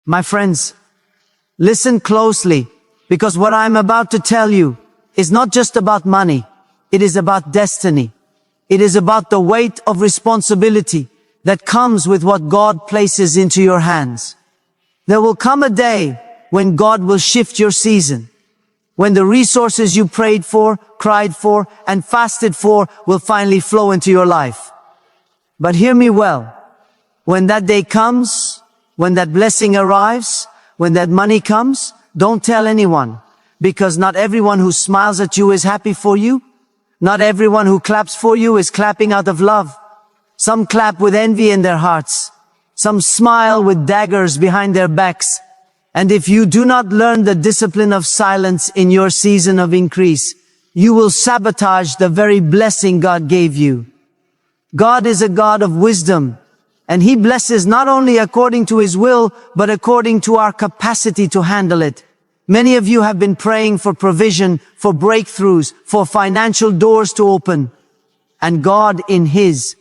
My friends, listen closely, because what I'm about to tell you is not just about money. It is about destiny. It is about the weight of responsibility that comes with what God places into your hands. There will come a day when God will shift your season, when the resources you prayed for, cried for, and fasted for will finally flow into your life. But hear me well. When that day comes, when that blessing arrives, when that money comes, don't tell anyone, because not everyone who smiles at you is happy for you. Not everyone who claps for you is clapping out of love. Some clap with envy in their hearts. Some smile with daggers behind their backs. And if you do not learn the discipline of silence in your season of increase, you will sabotage the very blessing God gave you. God is a God of wisdom, and He blesses not only according to His will, but according to our capacity to handle it. Many of you have been praying for provision, for breakthroughs, for financial doors to open. And God, in His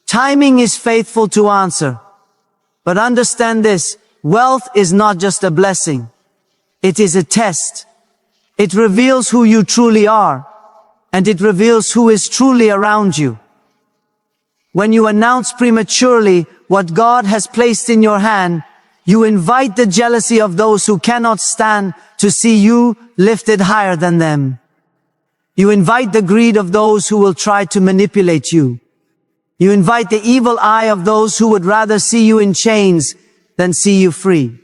timing, is faithful to answer. But understand this, wealth is not just a blessing. It is a test. It reveals who you truly are, and it reveals who is truly around you. When you announce prematurely what God has placed in your hand, you invite the jealousy of those who cannot stand to see you lifted higher than them. You invite the greed of those who will try to manipulate you. You invite the evil eye of those who would rather see you in chains than see you free.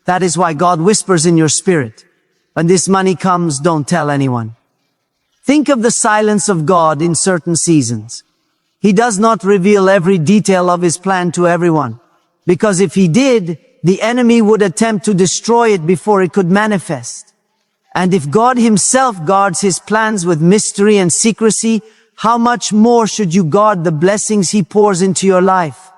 That is why God whispers in your spirit, when this money comes, don't tell anyone. Think of the silence of God in certain seasons. He does not reveal every detail of His plan to everyone, because if He did, the enemy would attempt to destroy it before it could manifest. And if God Himself guards His plans with mystery and secrecy, how much more should you guard the blessings He pours into your life?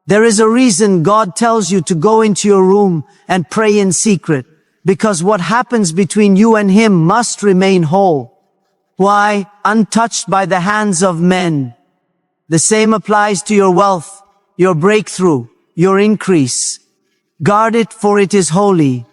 There is a reason God tells you to go into your room and pray in secret, because what happens between you and Him must remain whole. Why? Untouched by the hands of men. The same applies to your wealth, your breakthrough, your increase. Guard it, for it is holy.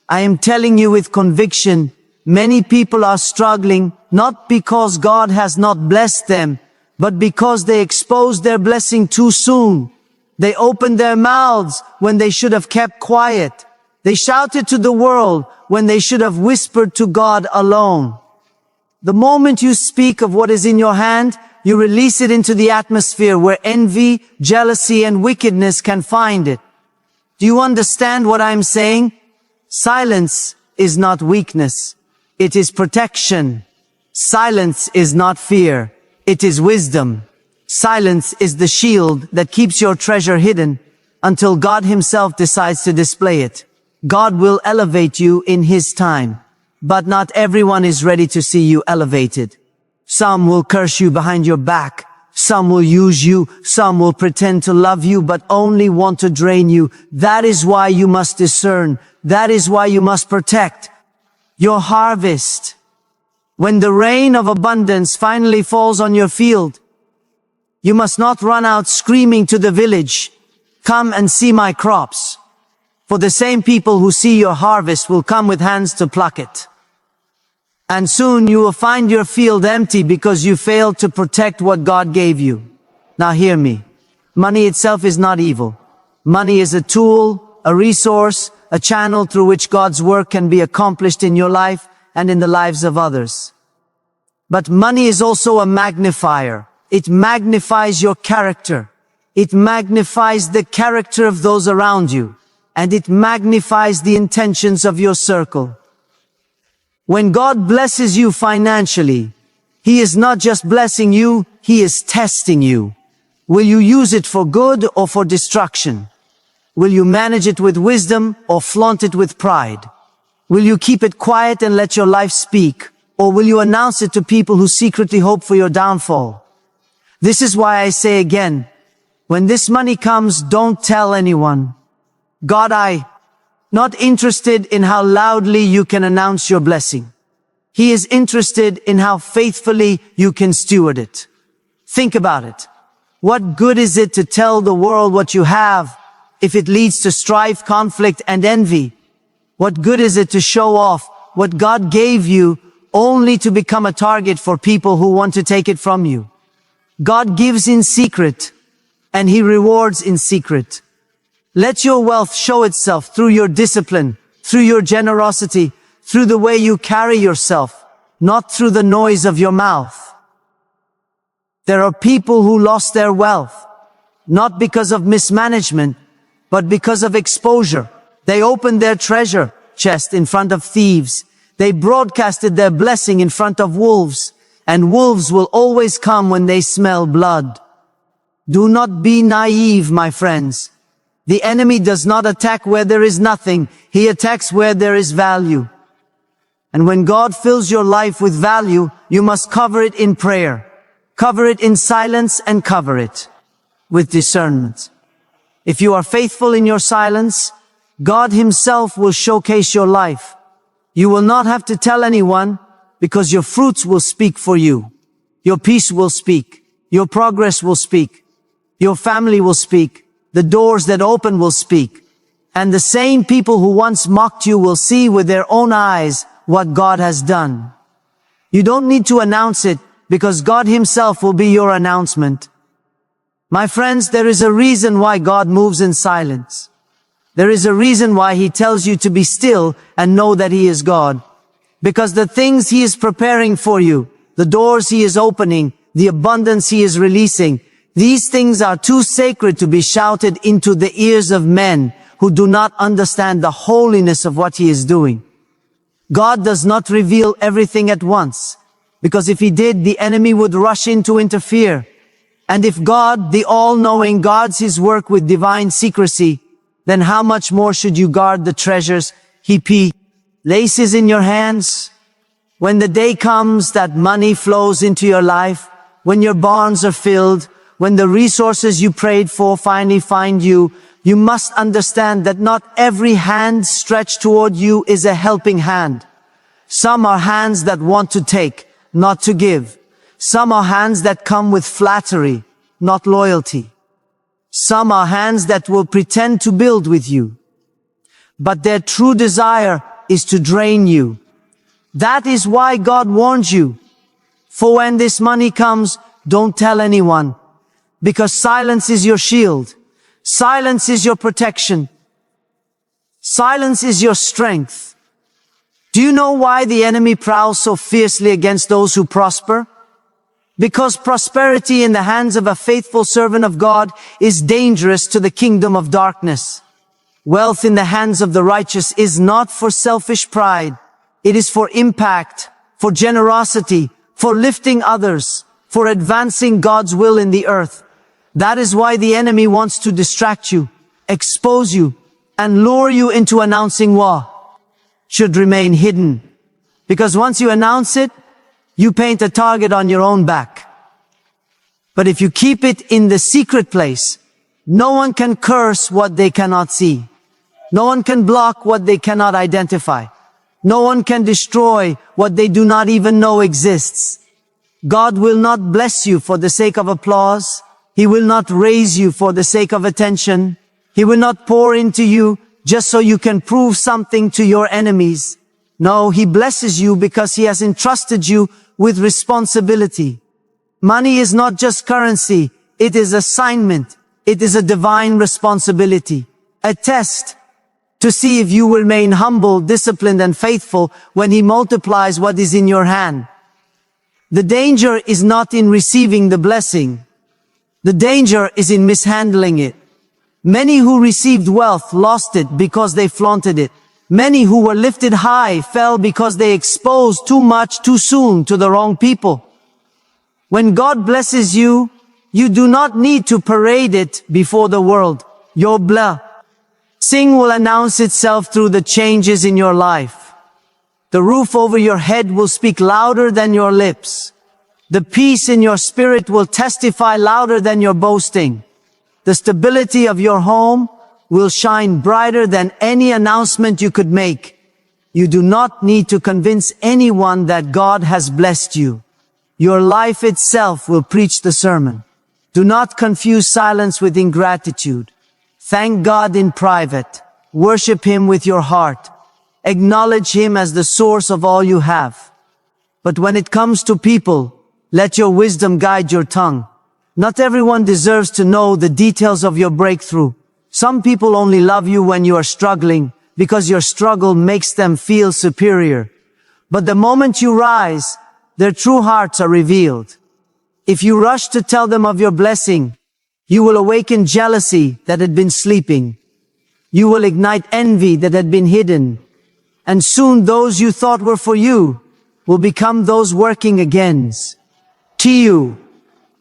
I am telling you with conviction, many people are struggling not because God has not blessed them, but because they exposed their blessing too soon. They opened their mouths when they should have kept quiet. They shouted to the world when they should have whispered to God alone. The moment you speak of what is in your hand, you release it into the atmosphere where envy, jealousy, and wickedness can find it. Do you understand what I'm saying? Silence is not weakness. It is protection. Silence is not fear. It is wisdom. Silence is the shield that keeps your treasure hidden until God Himself decides to display it. God will elevate you in His time, but not everyone is ready to see you elevated. Some will curse you behind your back. Some will use you. Some will pretend to love you, but only want to drain you. That is why you must discern. That is why you must protect your harvest. When the rain of abundance finally falls on your field, you must not run out screaming to the village, "Come and see my crops." For the same people who see your harvest will come with hands to pluck it. And soon you will find your field empty because you failed to protect what God gave you. Now hear me. Money itself is not evil. Money is a tool, a resource, a channel through which God's work can be accomplished in your life and in the lives of others. But money is also a magnifier. It magnifies your character. It magnifies the character of those around you. And it magnifies the intentions of your circle. When God blesses you financially, He is not just blessing you, He is testing you. Will you use it for good or for destruction? Will you manage it with wisdom or flaunt it with pride? Will you keep it quiet and let your life speak? Or will you announce it to people who secretly hope for your downfall? This is why I say again, when this money comes, don't tell anyone. God, not interested in how loudly you can announce your blessing. He is interested in how faithfully you can steward it. Think about it. What good is it to tell the world what you have if it leads to strife, conflict, and envy? What good is it to show off what God gave you only to become a target for people who want to take it from you? God gives in secret, and He rewards in secret. Let your wealth show itself through your discipline, through your generosity, through the way you carry yourself, not through the noise of your mouth. There are people who lost their wealth, not because of mismanagement, but because of exposure. They opened their treasure chest in front of thieves. They broadcasted their blessing in front of wolves, and wolves will always come when they smell blood. Do not be naive, my friends. The enemy does not attack where there is nothing. He attacks where there is value. And when God fills your life with value, you must cover it in prayer. Cover it in silence and cover it with discernment. If you are faithful in your silence, God Himself will showcase your life. You will not have to tell anyone, because your fruits will speak for you. Your peace will speak. Your progress will speak. Your family will speak. The doors that open will speak. And the same people who once mocked you will see with their own eyes what God has done. You don't need to announce it, because God Himself will be your announcement. My friends, there is a reason why God moves in silence. There is a reason why He tells you to be still and know that He is God. Because the things He is preparing for you, the doors He is opening, the abundance He is releasing, these things are too sacred to be shouted into the ears of men who do not understand the holiness of what He is doing. God does not reveal everything at once, because if He did, the enemy would rush in to interfere. And if God, the all-knowing, guards His work with divine secrecy, then how much more should you guard the treasures He places in your hands? When the day comes that money flows into your life, when your barns are filled, when the resources you prayed for finally find you, you must understand that not every hand stretched toward you is a helping hand. Some are hands that want to take, not to give. Some are hands that come with flattery, not loyalty. Some are hands that will pretend to build with you, but their true desire is to drain you. That is why God warns you. For when this money comes, don't tell anyone, because silence is your shield. Silence is your protection. Silence is your strength. Do you know why the enemy prowls so fiercely against those who prosper? Because prosperity in the hands of a faithful servant of God is dangerous to the kingdom of darkness. Wealth in the hands of the righteous is not for selfish pride. It is for impact, for generosity, for lifting others, for advancing God's will in the earth. That is why the enemy wants to distract you, expose you, and lure you into announcing what should remain hidden. Because once you announce it, you paint a target on your own back. But if you keep it in the secret place, no one can curse what they cannot see. No one can block what they cannot identify. No one can destroy what they do not even know exists. God will not bless you for the sake of applause. He will not raise you for the sake of attention. He will not pour into you just so you can prove something to your enemies. No, He blesses you because He has entrusted you with responsibility. Money is not just currency. It is assignment. It is a divine responsibility. A test to see if you will remain humble, disciplined, and faithful when He multiplies what is in your hand. The danger is not in receiving the blessing. The danger is in mishandling it. Many who received wealth lost it because they flaunted it. Many who were lifted high fell because they exposed too much too soon to the wrong people. When God blesses you, you do not need to parade it before the world. Your blessing will announce itself through the changes in your life. The roof over your head will speak louder than your lips. The peace in your spirit will testify louder than your boasting. The stability of your home will shine brighter than any announcement you could make. You do not need to convince anyone that God has blessed you. Your life itself will preach the sermon. Do not confuse silence with ingratitude. Thank God in private. Worship Him with your heart. Acknowledge Him as the source of all you have. But when it comes to people, let your wisdom guide your tongue. Not everyone deserves to know the details of your breakthrough. Some people only love you when you are struggling, because your struggle makes them feel superior. But the moment you rise, their true hearts are revealed. If you rush to tell them of your blessing, you will awaken jealousy that had been sleeping. You will ignite envy that had been hidden. And soon those you thought were for you will become those working against you.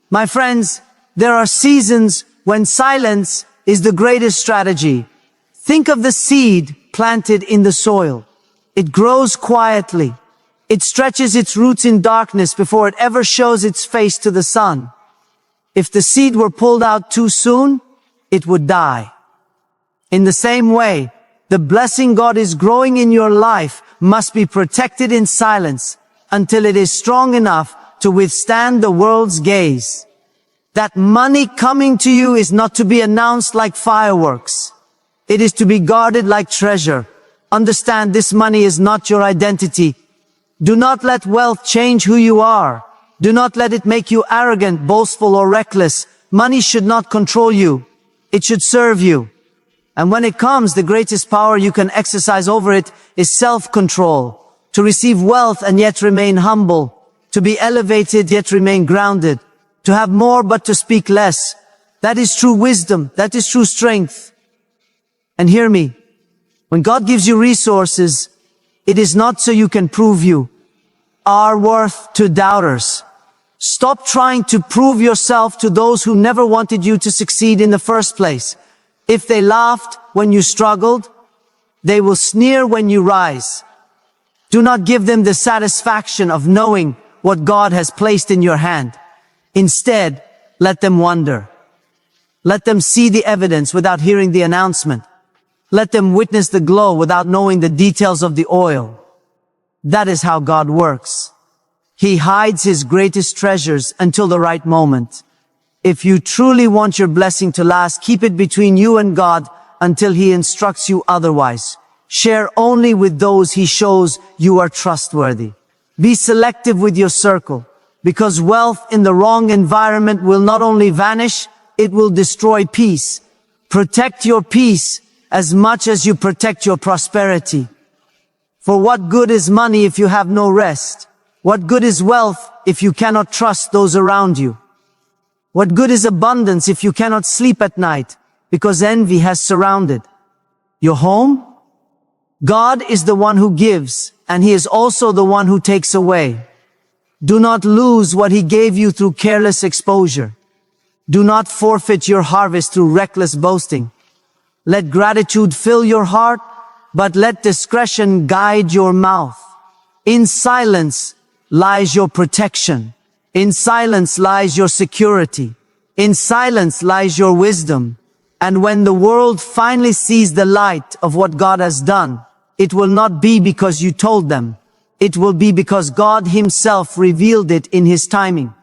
My friends, there are seasons when silence is the greatest strategy. Think of the seed planted in the soil. It grows quietly. It stretches its roots in darkness before it ever shows its face to the sun. If the seed were pulled out too soon, it would die. In the same way, the blessing God is growing in your life must be protected in silence until it is strong enough to withstand the world's gaze. That money coming to you is not to be announced like fireworks. It is to be guarded like treasure. Understand, this money is not your identity. Do not let wealth change who you are. Do not let it make you arrogant, boastful, or reckless. Money should not control you. It should serve you. And when it comes, the greatest power you can exercise over it is self-control. To receive wealth and yet remain humble. To be elevated yet remain grounded. To have more but to speak less. That is true wisdom. That is true strength. And hear me. When God gives you resources, it is not so you can prove you are worth to doubters. Stop trying to prove yourself to those who never wanted you to succeed in the first place. If they laughed when you struggled, they will sneer when you rise. Do not give them the satisfaction of knowing what God has placed in your hand. Instead, let them wonder. Let them see the evidence without hearing the announcement. Let them witness the glow without knowing the details of the oil. That is how God works. He hides His greatest treasures until the right moment. If you truly want your blessing to last, keep it between you and God until He instructs you otherwise. Share only with those He shows you are trustworthy. Be selective with your circle, because wealth in the wrong environment will not only vanish, it will destroy peace. Protect your peace as much as you protect your prosperity. For what good is money if you have no rest? What good is wealth if you cannot trust those around you? What good is abundance if you cannot sleep at night because envy has surrounded your home? God is the one who gives, and He is also the one who takes away. Do not lose what He gave you through careless exposure. Do not forfeit your harvest through reckless boasting. Let gratitude fill your heart, but let discretion guide your mouth. In silence lies your protection. In silence lies your security. In silence lies your wisdom. And when the world finally sees the light of what God has done, it will not be because you told them. It will be because God Himself revealed it in His timing.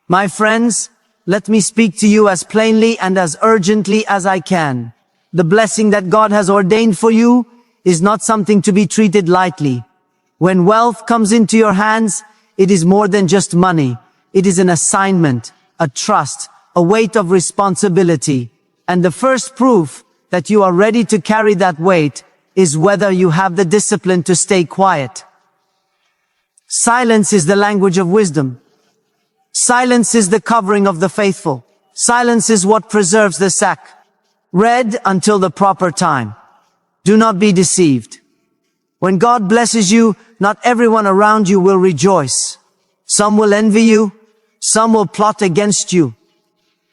My friends, let me speak to you as plainly and as urgently as I can. The blessing that God has ordained for you is not something to be treated lightly. When wealth comes into your hands, it is more than just money. It is an assignment, a trust, a weight of responsibility. And the first proof that you are ready to carry that weight is whether you have the discipline to stay quiet. Silence is the language of wisdom. Silence is the covering of the faithful. Silence is what preserves the sack. Read until the proper time. Do not be deceived. When God blesses you, not everyone around you will rejoice. Some will envy you, some will plot against you,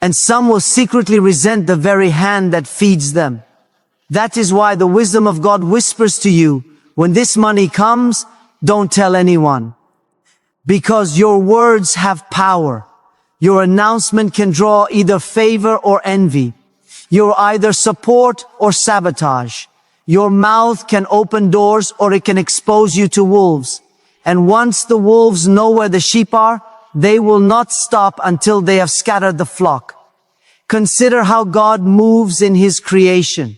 and some will secretly resent the very hand that feeds them. That is why the wisdom of God whispers to you, when this money comes, don't tell anyone. Because your words have power. Your announcement can draw either favor or envy. You're either support or sabotage. Your mouth can open doors or it can expose you to wolves. And once the wolves know where the sheep are, they will not stop until they have scattered the flock. Consider how God moves in His creation.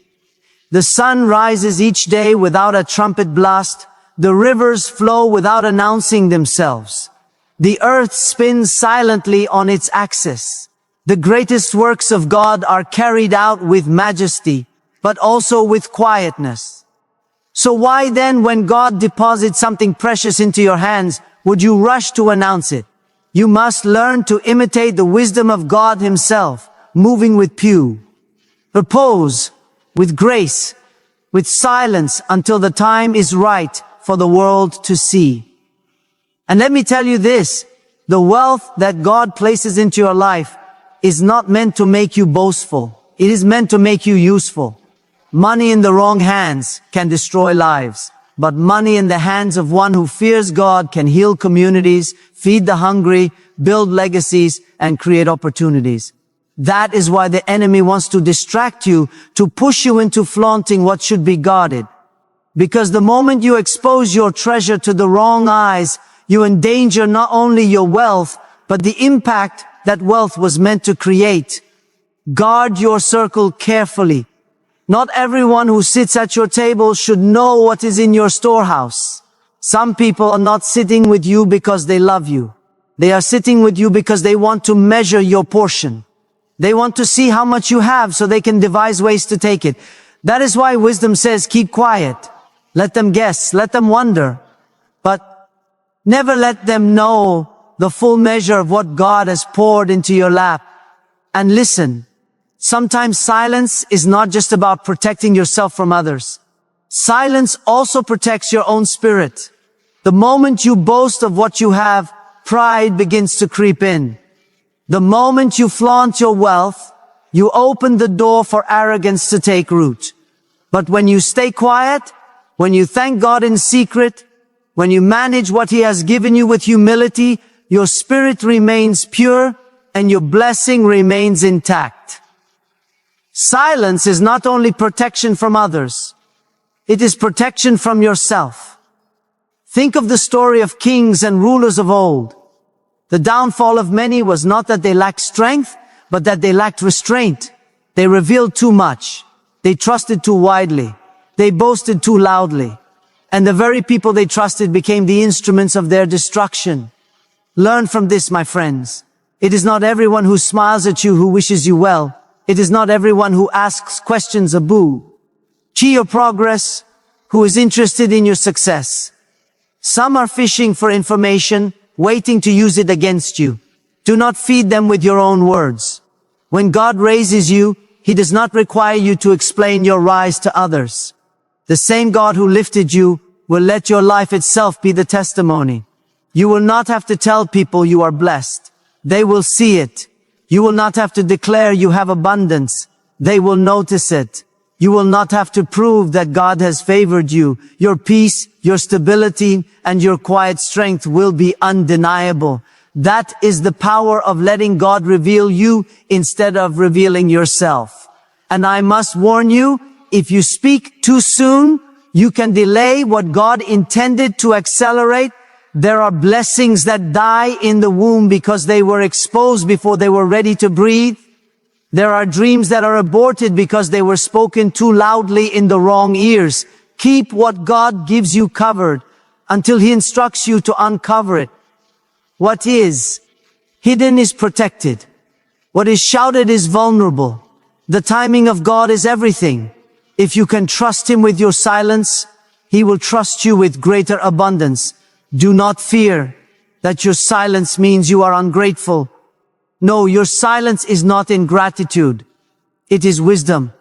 The sun rises each day without a trumpet blast. The rivers flow without announcing themselves. The earth spins silently on its axis. The greatest works of God are carried out with majesty, but also with quietness. So why then, when God deposits something precious into your hands, would you rush to announce it? You must learn to imitate the wisdom of God Himself, moving with purpose, with grace, with silence until the time is right for the world to see. And let me tell you this, the wealth that God places into your life is not meant to make you boastful. It is meant to make you useful. Money in the wrong hands can destroy lives, but money in the hands of one who fears God can heal communities, feed the hungry, build legacies, and create opportunities. That is why the enemy wants to distract you, to push you into flaunting what should be guarded. Because the moment you expose your treasure to the wrong eyes, you endanger not only your wealth, but the impact that wealth was meant to create. Guard your circle carefully. Not everyone who sits at your table should know what is in your storehouse. Some people are not sitting with you because they love you. They are sitting with you because they want to measure your portion. They want to see how much you have so they can devise ways to take it. That is why wisdom says, keep quiet. Let them guess, let them wonder. But never let them know the full measure of what God has poured into your lap. And listen, sometimes silence is not just about protecting yourself from others. Silence also protects your own spirit. The moment you boast of what you have, pride begins to creep in. The moment you flaunt your wealth, you open the door for arrogance to take root. But when you stay quiet, when you thank God in secret, when you manage what He has given you with humility, your spirit remains pure and your blessing remains intact. Silence is not only protection from others, it is protection from yourself. Think of the story of kings and rulers of old. The downfall of many was not that they lacked strength, but that they lacked restraint. They revealed too much. They trusted too widely. They boasted too loudly. And the very people they trusted became the instruments of their destruction. Learn from this, my friends. It is not everyone who smiles at you who wishes you well. It is not everyone who asks questions about your progress, who is interested in your success. Some are fishing for information, waiting to use it against you. Do not feed them with your own words. When God raises you, He does not require you to explain your rise to others. The same God who lifted you will let your life itself be the testimony. You will not have to tell people you are blessed. They will see it. You will not have to declare you have abundance. They will notice it. You will not have to prove that God has favored you. Your peace, your stability, and your quiet strength will be undeniable. That is the power of letting God reveal you instead of revealing yourself. And I must warn you, if you speak too soon, you can delay what God intended to accelerate. There are blessings that die in the womb because they were exposed before they were ready to breathe. There are dreams that are aborted because they were spoken too loudly in the wrong ears. Keep what God gives you covered until He instructs you to uncover it. What is hidden is protected. What is shouted is vulnerable. The timing of God is everything. If you can trust Him with your silence, He will trust you with greater abundance. Do not fear that your silence means you are ungrateful. No, your silence is not ingratitude. It is wisdom.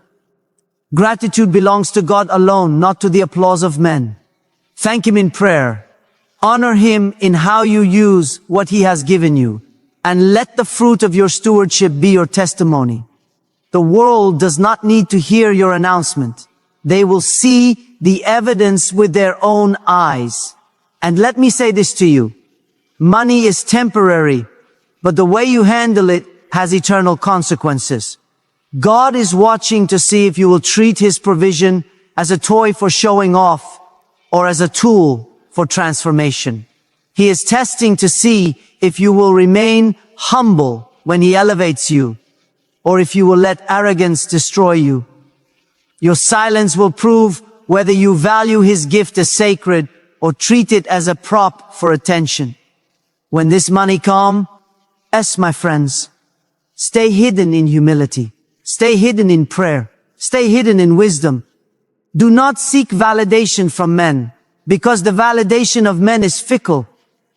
Gratitude belongs to God alone, not to the applause of men. Thank Him in prayer. Honor Him in how you use what He has given you. And let the fruit of your stewardship be your testimony. The world does not need to hear your announcement. They will see the evidence with their own eyes. And let me say this to you. Money is temporary, but the way you handle it has eternal consequences. God is watching to see if you will treat His provision as a toy for showing off or as a tool for transformation. He is testing to see if you will remain humble when He elevates you. or if you will let arrogance destroy you. Your silence will prove whether you value his gift as sacred or treat it as a prop for attention. When this money comes, my friends, stay hidden in humility. Stay hidden in prayer. Stay hidden in wisdom. Do not seek validation from men, because the validation of men is fickle.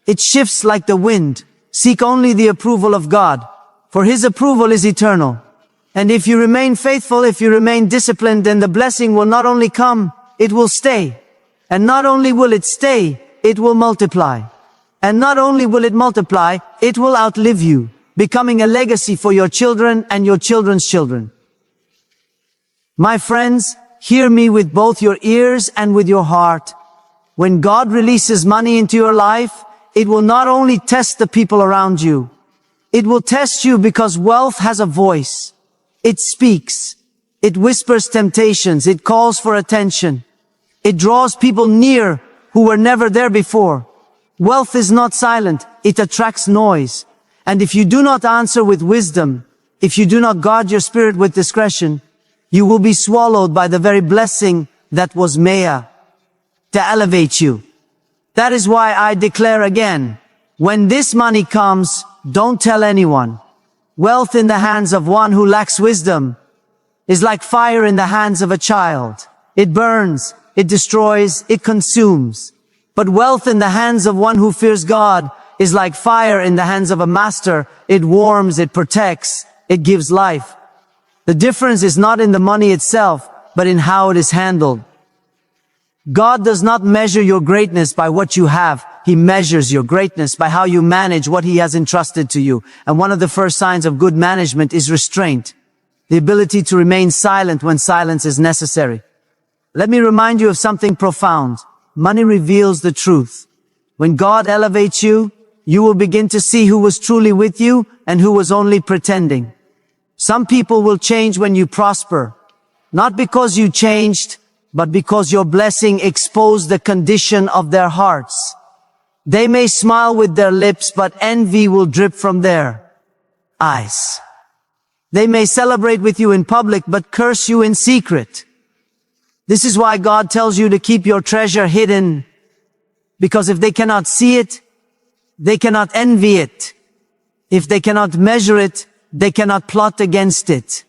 It shifts like the wind. Seek only the approval of God, for his approval is eternal. And if you remain faithful, if you remain disciplined, then the blessing will not only come, it will stay. And not only will it stay, it will multiply. And not only will it multiply, it will outlive you, becoming a legacy for your children and your children's children. My friends, hear me with both your ears and with your heart. When God releases money into your life, it will not only test the people around you, it will test you because wealth has a voice. It speaks. It whispers temptations. It calls for attention. It draws people near who were never there before. Wealth is not silent. It attracts noise. And if you do not answer with wisdom, if you do not guard your spirit with discretion, you will be swallowed by the very blessing that was Maya to elevate you. That is why I declare again, when this money comes, don't tell anyone. Wealth in the hands of one who lacks wisdom is like fire in the hands of a child. It burns, it destroys, it consumes. But wealth in the hands of one who fears God is like fire in the hands of a master. It warms, it protects, it gives life. The difference is not in the money itself, but in how it is handled. God does not measure your greatness by what you have. He measures your greatness by how you manage what he has entrusted to you. And one of the first signs of good management is restraint. The ability to remain silent when silence is necessary. Let me remind you of something profound. Money reveals the truth. When God elevates you, you will begin to see who was truly with you and who was only pretending. Some people will change when you prosper, not because you changed, but because your blessing exposed the condition of their hearts. They may smile with their lips, but envy will drip from their eyes. They may celebrate with you in public, but curse you in secret. This is why God tells you to keep your treasure hidden, because if they cannot see it, they cannot envy it. If they cannot measure it, they cannot plot against it.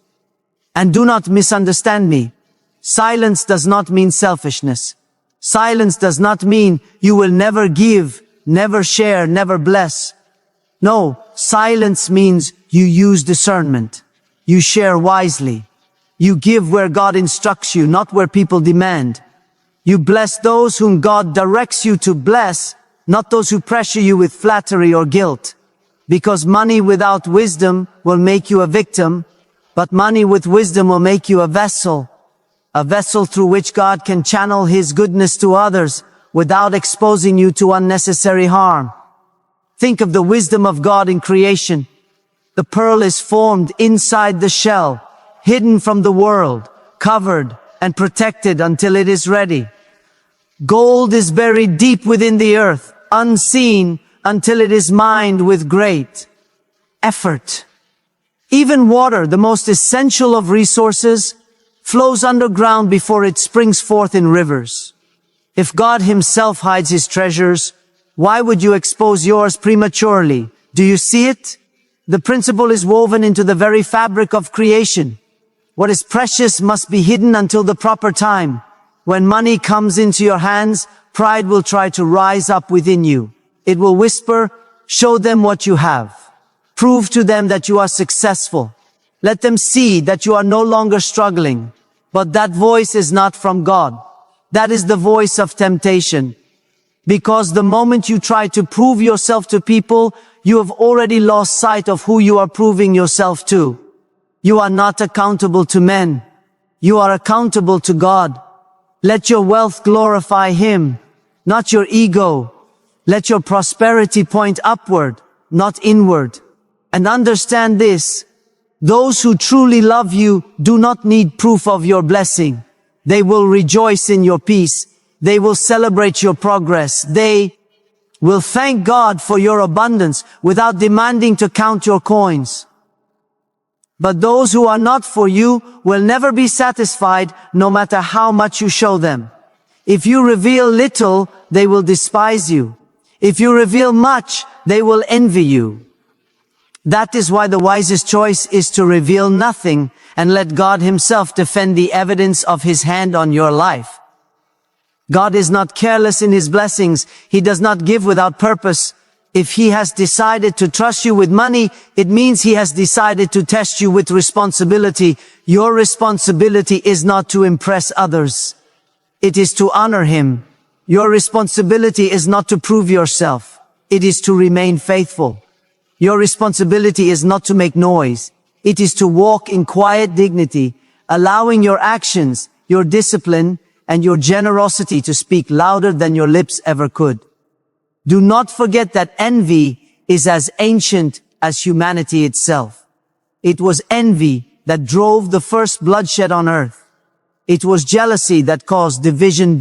And do not misunderstand me. Silence does not mean selfishness. Silence does not mean you will never give, never share, never bless. No, silence means you use discernment. You share wisely. You give where God instructs you, not where people demand. You bless those whom God directs you to bless, not those who pressure you with flattery or guilt. Because money without wisdom will make you a victim, but money with wisdom will make you a vessel through which God can channel his goodness to others without exposing you to unnecessary harm. Think of the wisdom of God in creation. The pearl is formed inside the shell, hidden from the world, covered and protected until it is ready. Gold is buried deep within the earth, unseen until it is mined with great effort. Even water, the most essential of resources, flows underground before it springs forth in rivers. If God himself hides his treasures, why would you expose yours prematurely? Do you see it? The principle is woven into the very fabric of creation. What is precious must be hidden until the proper time. When money comes into your hands, pride will try to rise up within you. It will whisper, show them what you have. Prove to them that you are successful. Let them see that you are no longer struggling. But that voice is not from God. That is the voice of temptation. Because the moment you try to prove yourself to people, you have already lost sight of who you are proving yourself to. You are not accountable to men. You are accountable to God. Let your wealth glorify him, not your ego. Let your prosperity point upward, not inward. And understand this. Those who truly love you do not need proof of your blessing. They will rejoice in your peace. They will celebrate your progress. They will thank God for your abundance without demanding to count your coins. But those who are not for you will never be satisfied, no matter how much you show them. If you reveal little, they will despise you. If you reveal much, they will envy you. That is why the wisest choice is to reveal nothing and let God Himself defend the evidence of His hand on your life. God is not careless in His blessings. He does not give without purpose. If He has decided to trust you with money, it means He has decided to test you with responsibility. Your responsibility is not to impress others. It is to honor Him. Your responsibility is not to prove yourself. It is to remain faithful. Your responsibility is not to make noise. It is to walk in quiet dignity, allowing your actions, your discipline, and your generosity to speak louder than your lips ever could. Do not forget that envy is as ancient as humanity itself. It was envy that drove the first bloodshed on earth. It was jealousy that caused division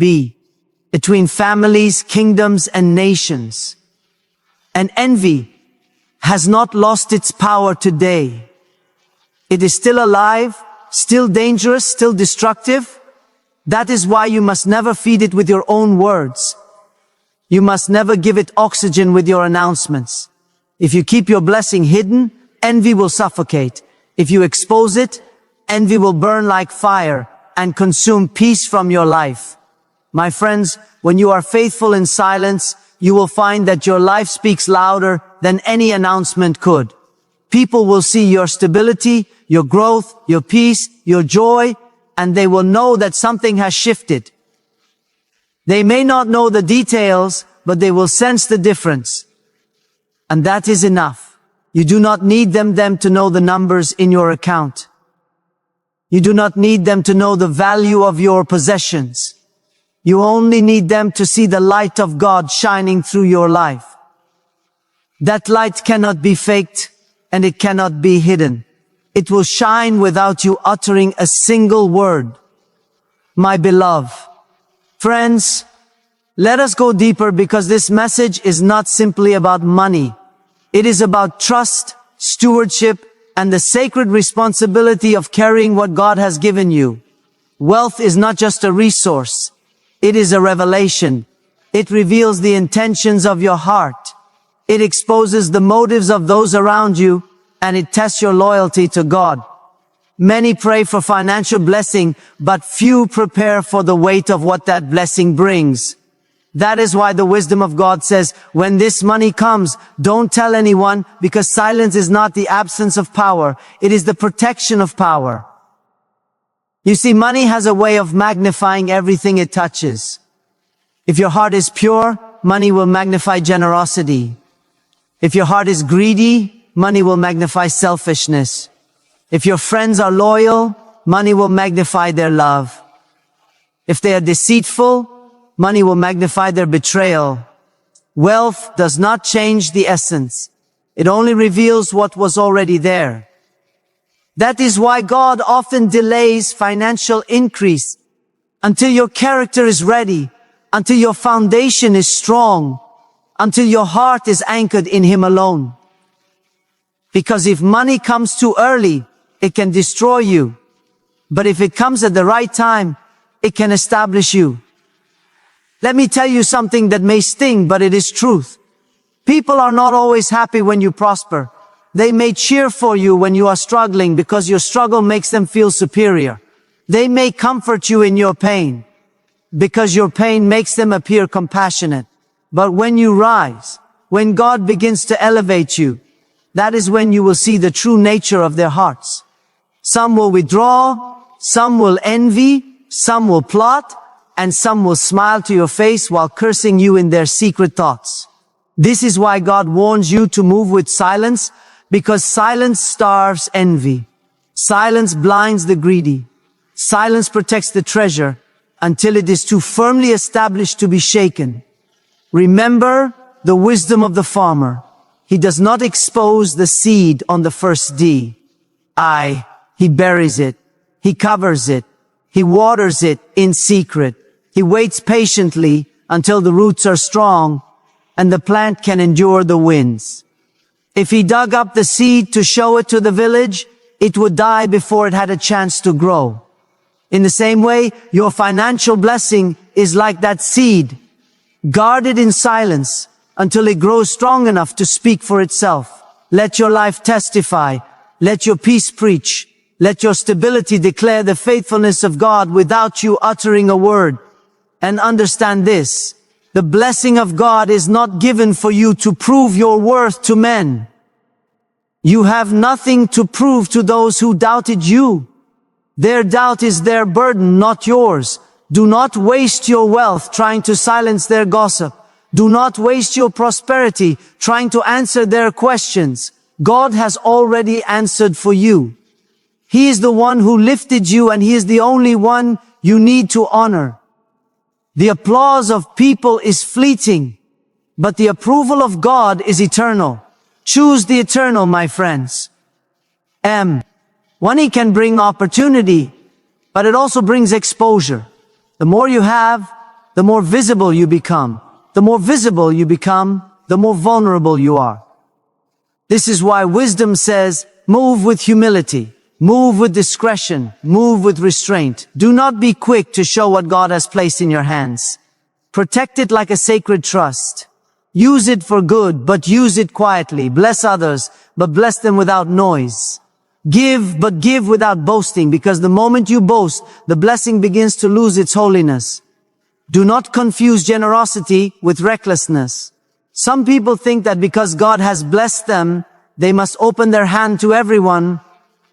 between families, kingdoms, and nations. And envy has not lost its power today. It is still alive, still dangerous, still destructive. That is why you must never feed it with your own words. You must never give it oxygen with your announcements. If you keep your blessing hidden, envy will suffocate. If you expose it, envy will burn like fire and consume peace from your life. My friends, when you are faithful in silence, you will find that your life speaks louder than any announcement could. People will see your stability, your growth, your peace, your joy, and they will know that something has shifted. They may not know the details, but they will sense the difference. And that is enough. You do not need them to know the numbers in your account. You do not need them to know the value of your possessions. You only need them to see the light of God shining through your life. That light cannot be faked and it cannot be hidden. It will shine without you uttering a single word. My beloved friends, let us go deeper because this message is not simply about money. It is about trust, stewardship, and the sacred responsibility of carrying what God has given you. Wealth is not just a resource. It is a revelation. It reveals the intentions of your heart. It exposes the motives of those around you, and it tests your loyalty to God. Many pray for financial blessing, but few prepare for the weight of what that blessing brings. That is why the wisdom of God says, when this money comes, don't tell anyone, because silence is not the absence of power. It is the protection of power. You see, money has a way of magnifying everything it touches. If your heart is pure, money will magnify generosity. If your heart is greedy, money will magnify selfishness. If your friends are loyal, money will magnify their love. If they are deceitful, money will magnify their betrayal. Wealth does not change the essence. It only reveals what was already there. That is why God often delays financial increase until your character is ready, until your foundation is strong, until your heart is anchored in Him alone. Because if money comes too early, it can destroy you. But if it comes at the right time, it can establish you. Let me tell you something that may sting, but it is truth. People are not always happy when you prosper. They may cheer for you when you are struggling because your struggle makes them feel superior. They may comfort you in your pain because your pain makes them appear compassionate. But when you rise, when God begins to elevate you, that is when you will see the true nature of their hearts. Some will withdraw, some will envy, some will plot, and some will smile to your face while cursing you in their secret thoughts. This is why God warns you to move with silence, because silence starves envy. Silence blinds the greedy. Silence protects the treasure until it is too firmly established to be shaken. Remember the wisdom of the farmer. He does not expose the seed on the first day. He buries it. He covers it. He waters it in secret. He waits patiently until the roots are strong and the plant can endure the winds. If he dug up the seed to show it to the village, it would die before it had a chance to grow. In the same way, your financial blessing is like that seed. Guard it in silence until it grows strong enough to speak for itself. Let your life testify. Let your peace preach. Let your stability declare the faithfulness of God without you uttering a word. And understand this, the blessing of God is not given for you to prove your worth to men. You have nothing to prove to those who doubted you. Their doubt is their burden, not yours. Do not waste your wealth trying to silence their gossip. Do not waste your prosperity trying to answer their questions. God has already answered for you. He is the one who lifted you, and He is the only one you need to honor. The applause of people is fleeting, but the approval of God is eternal. Choose the eternal, my friends. Money can bring opportunity, but it also brings exposure. The more you have, the more visible you become. The more visible you become, the more vulnerable you are. This is why wisdom says, move with humility, move with discretion, move with restraint. Do not be quick to show what God has placed in your hands. Protect it like a sacred trust. Use it for good, but use it quietly. Bless others, but bless them without noise. Give, but give without boasting, because the moment you boast, the blessing begins to lose its holiness. Do not confuse generosity with recklessness. Some people think that because God has blessed them, they must open their hand to everyone.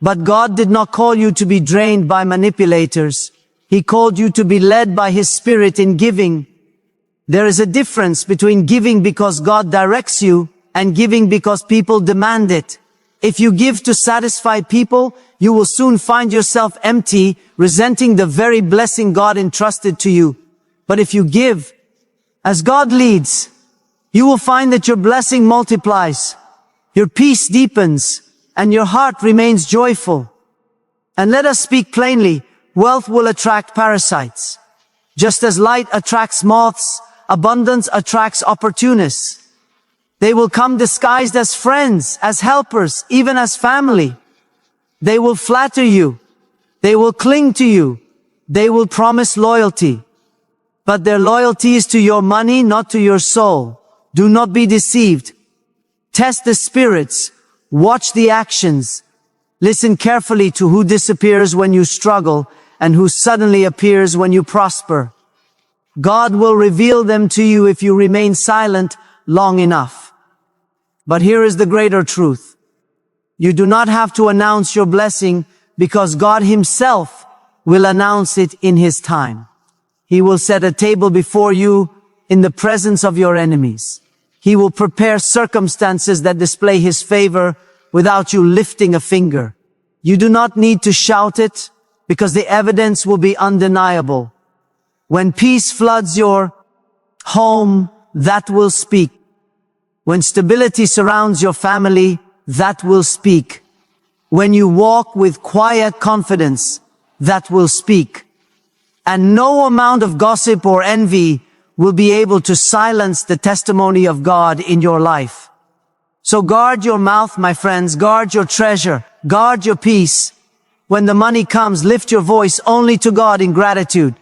But God did not call you to be drained by manipulators. He called you to be led by His Spirit in giving. There is a difference between giving because God directs you and giving because people demand it. If you give to satisfy people, you will soon find yourself empty, resenting the very blessing God entrusted to you. But if you give as God leads, you will find that your blessing multiplies, your peace deepens, and your heart remains joyful. And let us speak plainly, wealth will attract parasites. Just as light attracts moths, abundance attracts opportunists. They will come disguised as friends, as helpers, even as family. They will flatter you. They will cling to you. They will promise loyalty. But their loyalty is to your money, not to your soul. Do not be deceived. Test the spirits. Watch the actions. Listen carefully to who disappears when you struggle and who suddenly appears when you prosper. God will reveal them to you if you remain silent long enough. But here is the greater truth. You do not have to announce your blessing, because God Himself will announce it in His time. He will set a table before you in the presence of your enemies. He will prepare circumstances that display His favor without you lifting a finger. You do not need to shout it, because the evidence will be undeniable. When peace floods your home, that will speak. When stability surrounds your family, that will speak. When you walk with quiet confidence, that will speak. And no amount of gossip or envy will be able to silence the testimony of God in your life. So guard your mouth, my friends, guard your treasure, guard your peace. When the money comes, lift your voice only to God in gratitude.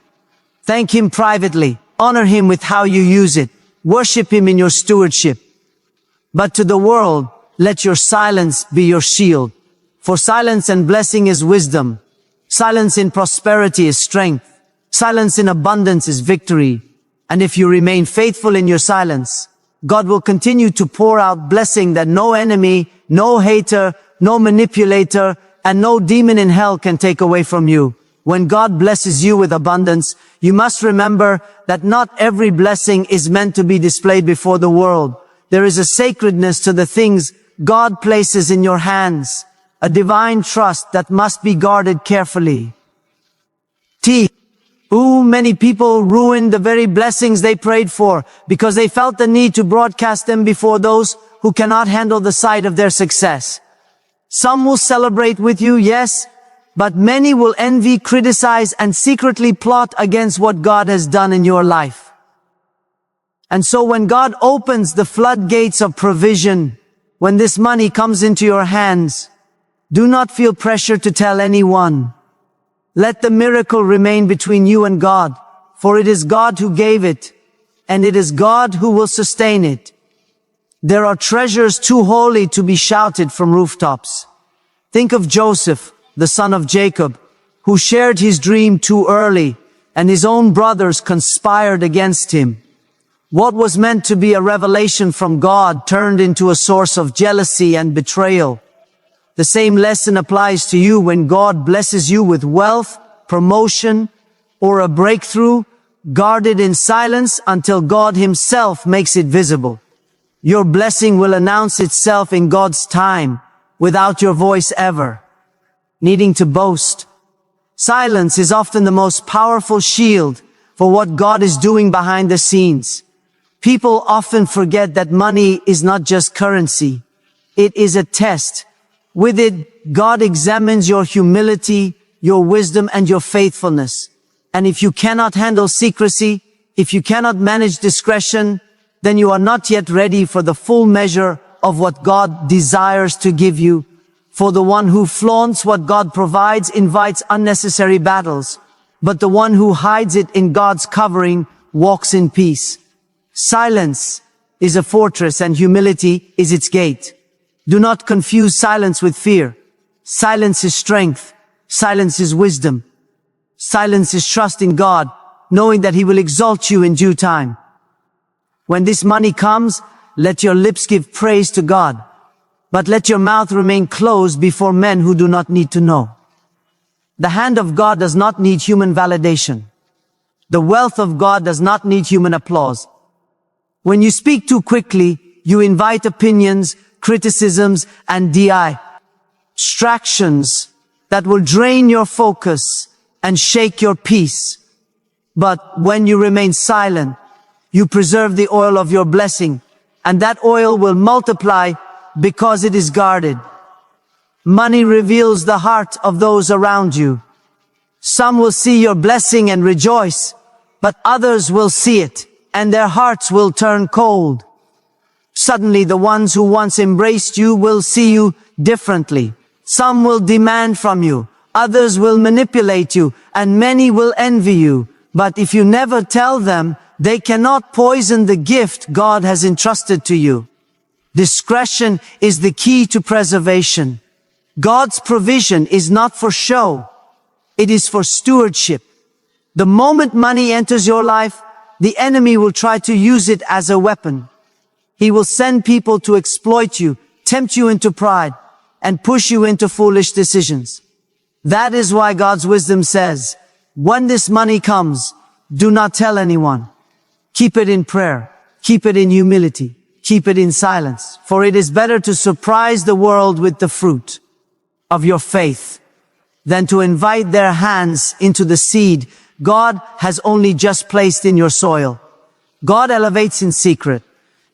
Thank Him privately. Honor Him with how you use it. Worship Him in your stewardship. But to the world, let your silence be your shield. For silence and blessing is wisdom. Silence in prosperity is strength. Silence in abundance is victory. And if you remain faithful in your silence, God will continue to pour out blessing that no enemy, no hater, no manipulator, and no demon in hell can take away from you. When God blesses you with abundance, you must remember that not every blessing is meant to be displayed before the world. There is a sacredness to the things God places in your hands, a divine trust that must be guarded carefully. Many people ruin the very blessings they prayed for because they felt the need to broadcast them before those who cannot handle the sight of their success. Some will celebrate with you, yes, but many will envy, criticize, and secretly plot against what God has done in your life. And so when God opens the floodgates of provision, when this money comes into your hands, Do not feel pressure to tell anyone. Let the miracle remain between you and God, for it is God who gave it, and it is God who will sustain it. There are treasures too holy to be shouted from rooftops. Think of Joseph, the son of Jacob, who shared his dream too early, and his own brothers conspired against him. What was meant to be a revelation from God turned into a source of jealousy and betrayal. The same lesson applies to you when God blesses you with wealth, promotion, or a breakthrough. Guard it in silence until God himself makes it visible. Your blessing will announce itself in God's time, without your voice ever needing to boast. Silence is often the most powerful shield for what God is doing behind the scenes. People often forget that money is not just currency. It is a test. With it, God examines your humility, your wisdom, and your faithfulness. And if you cannot handle secrecy, if you cannot manage discretion, then you are not yet ready for the full measure of what God desires to give you. For the one who flaunts what God provides invites unnecessary battles, but the one who hides it in God's covering walks in peace. Silence is a fortress and humility is its gate. Do not confuse silence with fear. Silence is strength. Silence is wisdom. Silence is trust in God, knowing that He will exalt you in due time. When this money comes, let your lips give praise to God, but let your mouth remain closed before men who do not need to know. The hand of God does not need human validation. The wealth of God does not need human applause. When you speak too quickly, you invite opinions, criticisms, and distractions that will drain your focus and shake your peace. But when you remain silent, you preserve the oil of your blessing, and that oil will multiply because it is guarded. Money reveals the heart of those around you. Some will see your blessing and rejoice, but others will see it, and their hearts will turn cold. Suddenly, the ones who once embraced you will see you differently. Some will demand from you, others will manipulate you, and many will envy you. But if you never tell them, they cannot poison the gift God has entrusted to you. Discretion is the key to preservation. God's provision is not for show. It is for stewardship. The moment money enters your life, the enemy will try to use it as a weapon. He will send people to exploit you, tempt you into pride, and push you into foolish decisions. That is why God's wisdom says, when this money comes, do not tell anyone. Keep it in prayer. Keep it in humility. Keep it in silence. For it is better to surprise the world with the fruit of your faith than to invite their hands into the seed God has only just placed in your soil. God elevates in secret.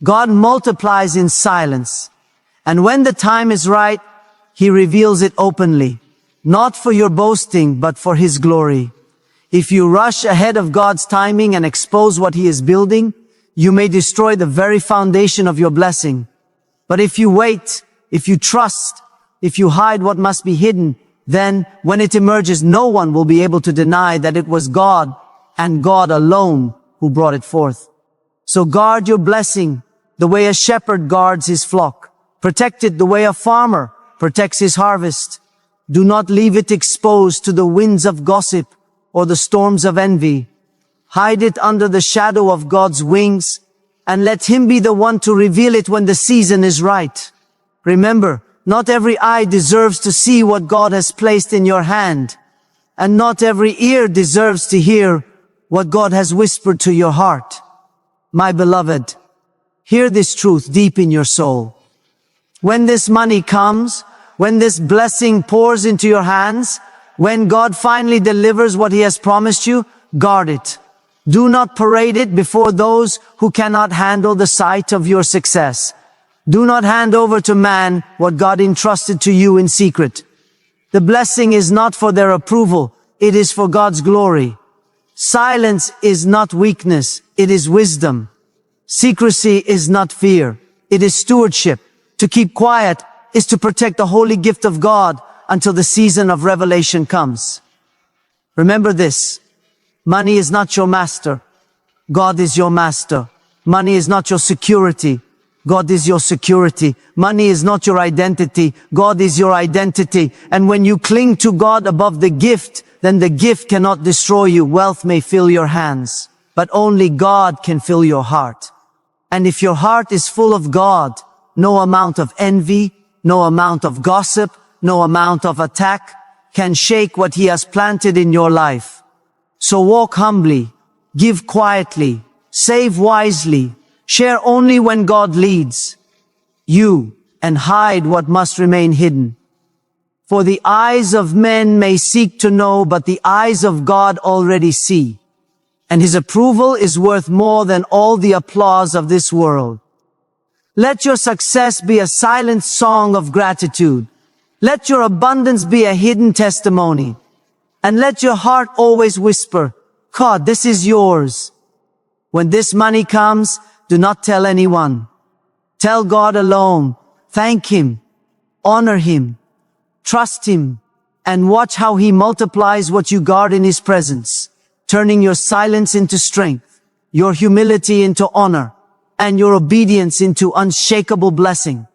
God multiplies in silence. And when the time is right, He reveals it openly, not for your boasting, but for His glory. If you rush ahead of God's timing and expose what He is building, you may destroy the very foundation of your blessing. But if you wait, if you trust, if you hide what must be hidden, then when it emerges, no one will be able to deny that it was God and God alone who brought it forth. So guard your blessing the way a shepherd guards his flock. Protect it the way a farmer protects his harvest. Do not leave it exposed to the winds of gossip or the storms of envy. Hide it under the shadow of God's wings, and let Him be the one to reveal it when the season is right. Remember, not every eye deserves to see what God has placed in your hand, and not every ear deserves to hear what God has whispered to your heart. My beloved, hear this truth deep in your soul. When this money comes, when this blessing pours into your hands, when God finally delivers what He has promised you, guard it. Do not parade it before those who cannot handle the sight of your success. Do not hand over to man what God entrusted to you in secret. The blessing is not for their approval, it is for God's glory. Silence is not weakness, it is wisdom. Secrecy is not fear, it is stewardship. To keep quiet is to protect the holy gift of God until the season of revelation comes. Remember this. Money is not your master. God is your master. Money is not your security. God is your security. Money is not your identity. God is your identity. And when you cling to God above the gift, then the gift cannot destroy you. Wealth may fill your hands, but only God can fill your heart. And if your heart is full of God, no amount of envy, no amount of gossip, no amount of attack can shake what He has planted in your life. So walk humbly, give quietly, save wisely, share only when God leads you, and hide what must remain hidden. For the eyes of men may seek to know, but the eyes of God already see. And His approval is worth more than all the applause of this world. Let your success be a silent song of gratitude. Let your abundance be a hidden testimony. And let your heart always whisper, God, this is yours. When this money comes, do not tell anyone. Tell God alone. Thank Him. Honor Him. Trust Him. And watch how He multiplies what you guard in His presence, turning your silence into strength, your humility into honor, and your obedience into unshakable blessing.